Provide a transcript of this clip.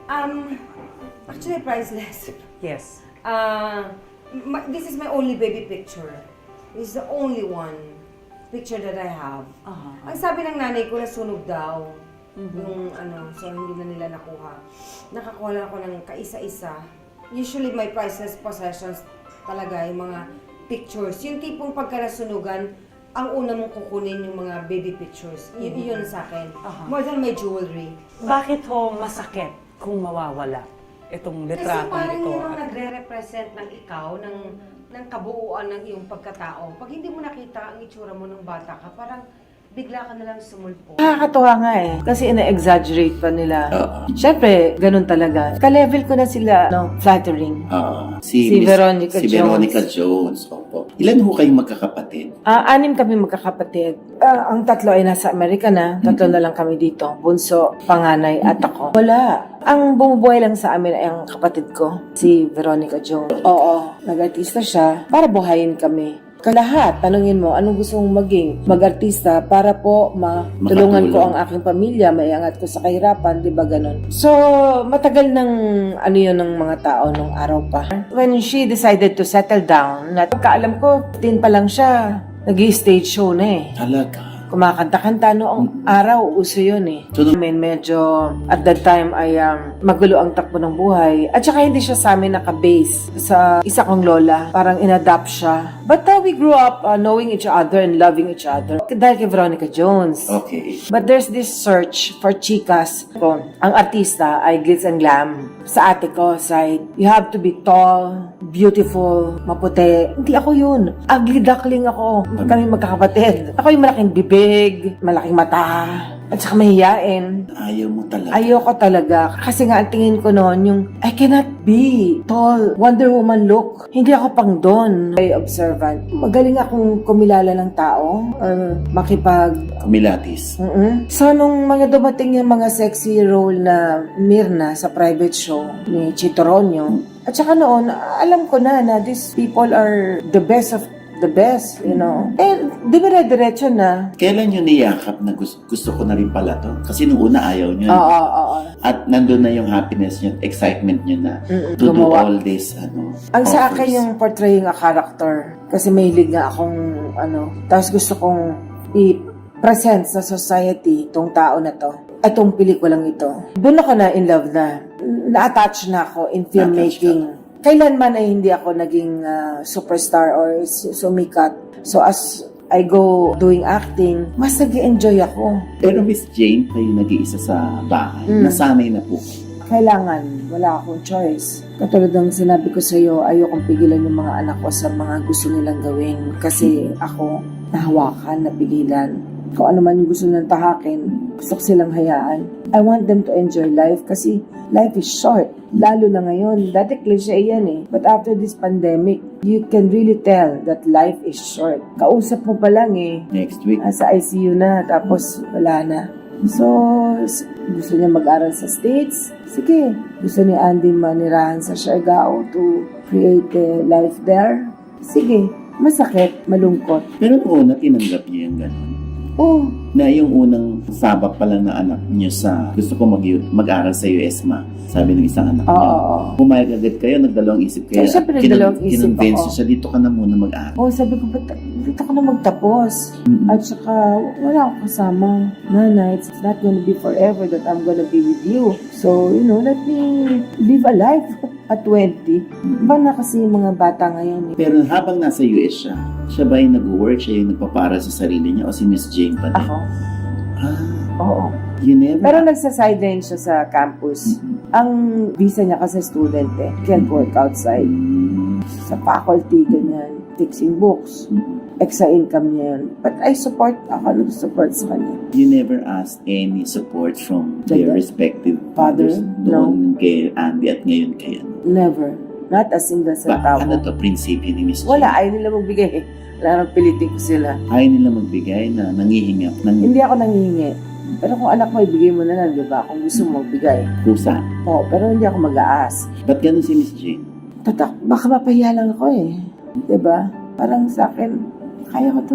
Um, Actually priceless. Yes. This is my only baby picture. This is the only one picture that I have. Ang sabi ng nanay ko, nasunog daw. Yung so hindi na nila nakuha. Nakakuha lang ako ng kaisa-isa. Usually my priceless possessions talaga yung mga pictures. Yung tipong pagka nasunugan, ang una mong kukunin yung mga baby pictures. Yun sa akin. More than my jewelry. Bakit ho masakit kung mawawala itong Kasi litratong parang ito? yun ang nagre-represent ng ikaw, ng kabuuan ng iyong pagkatao. Pag hindi mo nakita ang itsura mo ng bata ka, parang bigla ka nalang sumulpo. Nakakatuwa nga eh. Kasi ina-exaggerate pa nila. Siyempre, ganun talaga. Ka-level ko na sila, flattering. Si Veronica Jones. Si Veronica Jones, opo. Ilan ho kayong magkakapatid? 6 kami magkakapatid. Ang 3 ay nasa Amerika na. 3 na lang kami dito. Bunso, panganay, at ako. Wala. Ang bumubuhay lang sa amin ay ang kapatid ko, si Veronica Jones. Oo, nag-artista siya para buhayin kami. Kalahat, tanungin mo, anong gusto mong maging? Mag-artista para po matulungan ko ang aking pamilya, maiangat ko sa kahirapan, di ba ganun? So, matagal ng yun ng mga tao nung araw pa. When she decided to settle down, pagkaalam ko, 10 pa lang siya, nag-i-stage show na eh. Talaga? Kumakanta-kanta noong araw, uso yun eh. So, medyo, at that time ay magulo ang takbo ng buhay. At saka hindi siya sa amin naka-base sa isa kong lola. Parang in-adapt siya. But we grew up knowing each other and loving each other. Dahil kay Veronica Jones. Okay. But there's this search for chikas. Ang artista ay glitz and glam. Sa ate ko side, you have to be tall, beautiful, maputi. Hindi ako yun. Ugly duckling ako. Kami magkakapatid. Ako yung malaking bibig, malaking mata, at saka mahihain. Ayaw mo talaga? Ayoko talaga. Kasi nga, ang tingin ko noon, yung I cannot be tall, Wonder Woman look. Hindi ako pang doon. Very observant. Magaling akong kumilala ng tao or Kumilatis. So, nung mga dumating yung mga sexy role na Mirna sa private show ni Chito Ronyo, at saka noon, alam ko na these people are the best of the best, you know. Eh, di ba diretso na? Kailan nyo niyakap na gusto ko na rin pala to? Kasi nung una ayaw nyo. Oo. At nandun na yung happiness nyo, excitement nyo na to do all this, Ang sa akin offers. yung portraying a character. Kasi mahilig nga akong, tapos gusto kong i-present sa society itong tao na to. Itong pelikulang ito. Doon ako na in love na. Na-attach na ako in filmmaking. Kailanman ay hindi ako naging superstar or sumikat. So as I go doing acting, mas nag-enjoy ako. Pero Miss Jane, kayo nag-iisa sa bahay. Nasanay na po. Kailangan, wala akong choice. Katulad ng sinabi ko sa iyo, ayokong pigilan yung mga anak ko sa mga gusto nilang gawin. Kasi ako, nahawakan, napigilan. Kung ano man yung gusto nilang tahakin, gusto ko silang hayaan. I want them to enjoy life kasi life is short. Lalo na ngayon. Dati cliche yan eh. But after this pandemic, you can really tell that life is short. Kausap mo pa lang eh. Next week. Sa ICU na, tapos wala na. So, gusto niya mag-aral sa States? Sige. Gusto ni Andy manirahan sa Siargao to create a life there? Sige. Masakit, malungkot. Pero noon na tinanggap niyo yung gano'n. Oh, Na yung unang sabak pala na anak niyo sa gusto ko mag-aral sa USMA. Sabi ng isang anak niyo. Pumayag agad kayo, nagdalawang isip kayo. Siyempre, nagdalawang isip kinonvince ako. siya, dito ka na muna mag-aral. sabi ko, ba't dito ko na magtapos? At saka, wala akong kasama. Nana, it's not gonna be forever that I'm gonna be with you. So, let me live a life at 20. Iba na kasi yung mga bata ngayon. Pero habang nasa US siya ba yung nag-work, siya yung nagpapara sa sarili niya o si Miss Jane pa din? Ako? Ah, Oo. you never... Pero nagsa-sideline siya sa campus. Ang visa niya kasi student eh. Can't work outside. Sa faculty, ganyan. Fixing books. Extra income niya yun. But I support, ako nag-support sa kanya. You never asked any support from their respective fathers No. noon kay Andy at ngayon kay Never. Not a single centavo. Ano to, prinsipyo ni Miss Jane? Wala, ayaw nila magbigay. Wala nang pilitin ko sila. Ayaw nila magbigay na nangihinga ng Hindi ako nangihingi. Pero kung anak mo, ibigay mo na lang, di ba? Kung gusto mo magbigay. kusa. Oo, pero hindi ako mag-aas. Ba't ganun si Miss Jane? Baka mapahiya lang ako eh. Di ba? Parang sa akin, kaya ko to.